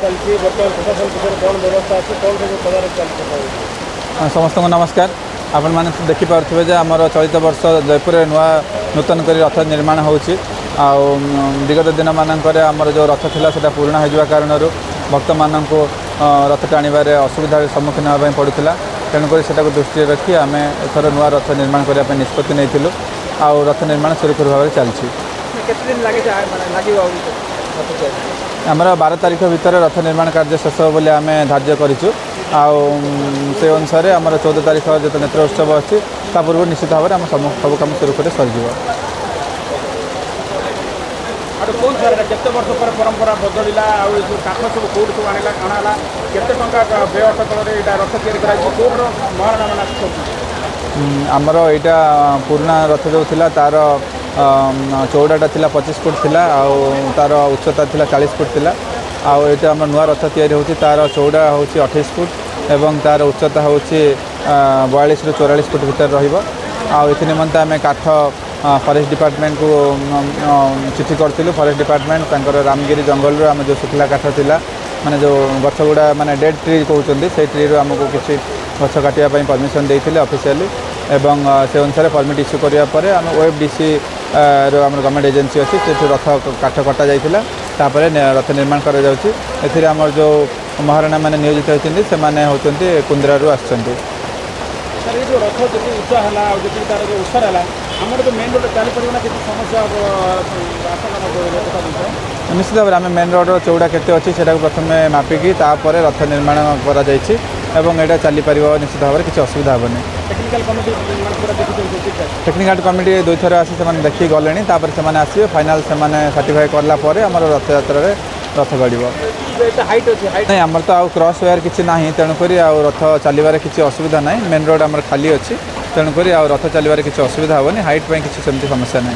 चलती बर्तमान प्रशासन पक्ष कौन व्यवस्था अच्छी कौन सब तदारख चलती? समस्त को नमस्कार। आपण मैंने देखिपे जे आमर चलित वर्ष जयपुर नुआ नूतन कर रथ निर्माण होची विगत दिन मानक आमर जो रथ थिला सेटा पूर्ण हो कारण भक्त मान को रथ टाणीबार असुविधार सम्मुखीन होगा पड़ूला तेणुक से दृष्टि रखी आम एथर नुआ रथ निर्माण करने निष्पत्ति नहीं आउ रथ निर्माण सुरक्षित भाव में चलती। आमर 12 तारीख भितर रथ निर्माण कार्य शेष हो बोली आम धार्य करूँ से अनुसार आमर 14 तारीख जो नेत्रोत्सव अच्छी पूर्व निश्चित भाव में सब कम सुरक्षित सरीज। कौन सर केते वर्ष पर परंपरा बदलिला काठ सब कौट सब आना काणाला केते टंका व्यय अटकल रथ तैयारी कौर महाराणा मान आमर यहाँ पुराना रथ जो थिला तार चौड़ाटा थिला 25 फुट थिला तार उच्चता थिला 40 फुट थिला ये आम नुआ रथ तैयारी होची तार चौड़ा होची 28 फुट एवं तार उच्चता होची 42 ରୁ 44 फुट भीतर रहिबो ये निमंते आम काठ फॉरेस्ट डिपार्टमेंट को चिठी करूँ। फॉरेस्ट डिपार्टमेंट रामगिरी जंगल आम जो सुखला काठ थिला माने जो गछ गुड़ा माने डेड ट्री कहते से ट्री आमको किसी गछ काटापी परमिशन देते ऑफिशियली एवं से अनुसार परमिट इश्यू कराया आम OFDC गवर्नमेंट एजेंसी अच्छी से रथ काठ कटा जाता रथ निर्माण कर जो महाराणा मैंने नियोजित होती से कुंद्रारू आसुँच। सर ये जो रथ जी उच्चा है जी तार जो उषार है आम जो मेन रोड चली पड़े ना किसी समस्या निश्चित भाव में आम मेन रोड चौड़ा केते अच्छी से प्रथम मापिकी रथ निर्माण कर चली पार निश्चित भाव में किसी असुविधा हेनी। टेक्निकल कमिटी 2 थर आसी देखी गले से आसवे फाइनाल से सर्टिफाई कलापर आम रथ यात्रा रथ गड़ नहीं आमर तो आउ क्रॉस वेयर किसी ना तेणुक रथ चलवर किसी असुविधा ना मेन रोड आम खाली अच्छी तेणुक रथ चलवर किसी असुविधा हेनी हाइट किसी समस्या ना।